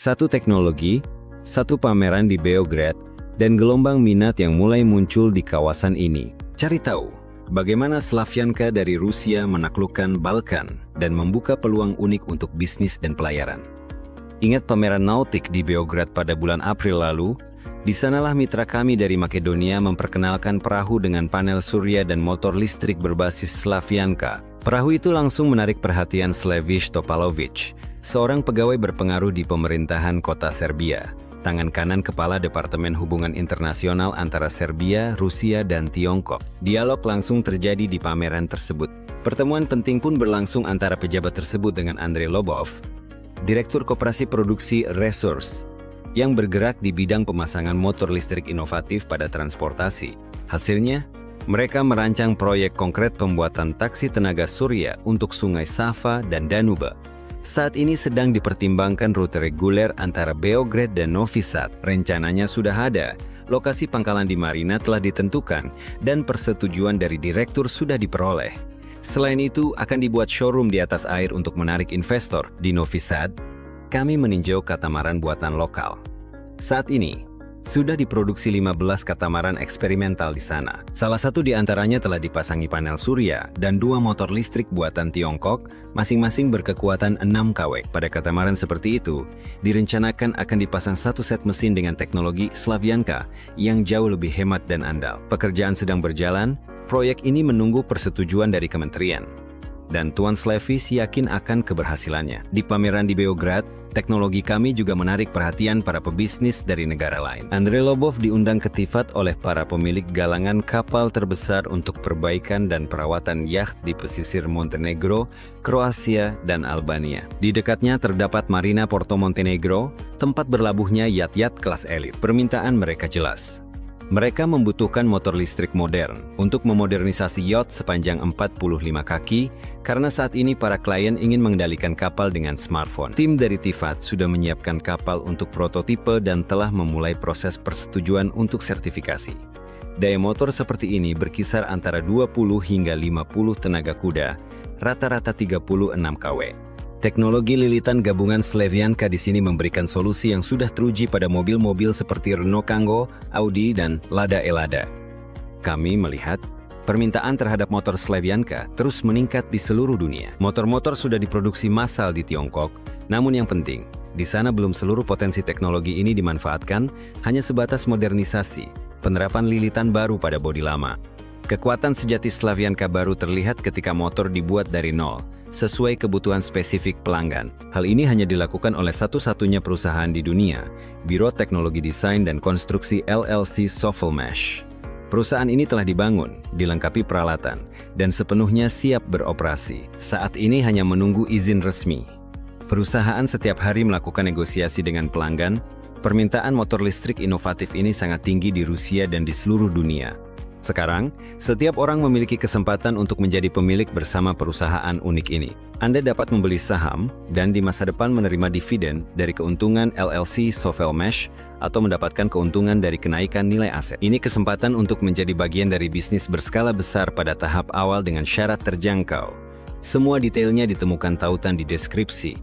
Satu teknologi, satu pameran di Beograd, dan gelombang minat yang mulai muncul di kawasan ini. Cari tahu, bagaimana Slavyanka dari Rusia menaklukkan Balkan dan membuka peluang unik untuk bisnis dan pelayaran. Ingat pameran nautik di Beograd pada bulan April lalu? Di sanalah mitra kami dari Makedonia memperkenalkan perahu dengan panel surya dan motor listrik berbasis Slavyanka. Perahu itu langsung menarik perhatian Slavish Topalovic, seorang pegawai berpengaruh di pemerintahan kota Serbia, tangan kanan kepala Departemen Hubungan Internasional antara Serbia, Rusia, dan Tiongkok. Dialog langsung terjadi di pameran tersebut. Pertemuan penting pun berlangsung antara pejabat tersebut dengan Andrei Lobov, Direktur Koperasi Produksi Resource, yang bergerak di bidang pemasangan motor listrik inovatif pada transportasi. Hasilnya, mereka merancang proyek konkret pembuatan taksi tenaga surya untuk Sungai Sava dan Danube. Saat ini sedang dipertimbangkan rute reguler antara Beograd dan Novi Sad. Rencananya sudah ada, lokasi pangkalan di Marina telah ditentukan, dan persetujuan dari direktur sudah diperoleh. Selain itu, akan dibuat showroom di atas air untuk menarik investor. Di Novi Sad, kami meninjau katamaran buatan lokal. Saat ini, sudah diproduksi 15 katamaran eksperimental di sana. Salah satu di antaranya telah dipasangi panel surya dan 2 motor listrik buatan Tiongkok, masing-masing berkekuatan 6 kW. Pada katamaran seperti itu, direncanakan akan dipasang satu set mesin dengan teknologi Slavyanka yang jauh lebih hemat dan andal. Pekerjaan sedang berjalan, proyek ini menunggu persetujuan dari kementerian. Dan Tuan Slavish yakin akan keberhasilannya. Di pameran di Beograd, teknologi kami juga menarik perhatian para pebisnis dari negara lain. Andrei Lobov diundang ke Tivat oleh para pemilik galangan kapal terbesar untuk perbaikan dan perawatan yacht di pesisir Montenegro, Kroasia, dan Albania. Di dekatnya terdapat Marina Porto Montenegro, tempat berlabuhnya yacht-yacht kelas elit. Permintaan mereka jelas. Mereka membutuhkan motor listrik modern untuk memodernisasi yacht sepanjang 45 kaki karena saat ini para klien ingin mengendalikan kapal dengan smartphone. Tim dari Tivat sudah menyiapkan kapal untuk prototipe dan telah memulai proses persetujuan untuk sertifikasi. Daya motor seperti ini berkisar antara 20 hingga 50 tenaga kuda, rata-rata 36 kW. Teknologi lilitan gabungan Slavyanka di sini memberikan solusi yang sudah teruji pada mobil-mobil seperti Renault Kangoo, Audi, dan Lada Elada. Kami melihat permintaan terhadap motor Slavyanka terus meningkat di seluruh dunia. Motor-motor sudah diproduksi massal di Tiongkok, namun yang penting, di sana belum seluruh potensi teknologi ini dimanfaatkan, hanya sebatas modernisasi, penerapan lilitan baru pada bodi lama. Kekuatan sejati Slavyanka baru terlihat ketika motor dibuat dari nol, sesuai kebutuhan spesifik pelanggan. Hal ini hanya dilakukan oleh satu-satunya perusahaan di dunia, Biro Teknologi Desain dan Konstruksi LLC Sovelmash. Perusahaan ini telah dibangun, dilengkapi peralatan, dan sepenuhnya siap beroperasi. Saat ini hanya menunggu izin resmi. Perusahaan setiap hari melakukan negosiasi dengan pelanggan. Permintaan motor listrik inovatif ini sangat tinggi di Rusia dan di seluruh dunia. Sekarang, setiap orang memiliki kesempatan untuk menjadi pemilik bersama perusahaan unik ini. Anda dapat membeli saham dan di masa depan menerima dividen dari keuntungan LLC Sovelmash atau mendapatkan keuntungan dari kenaikan nilai aset. Ini kesempatan untuk menjadi bagian dari bisnis berskala besar pada tahap awal dengan syarat terjangkau. Semua detailnya ditemukan tautan di deskripsi.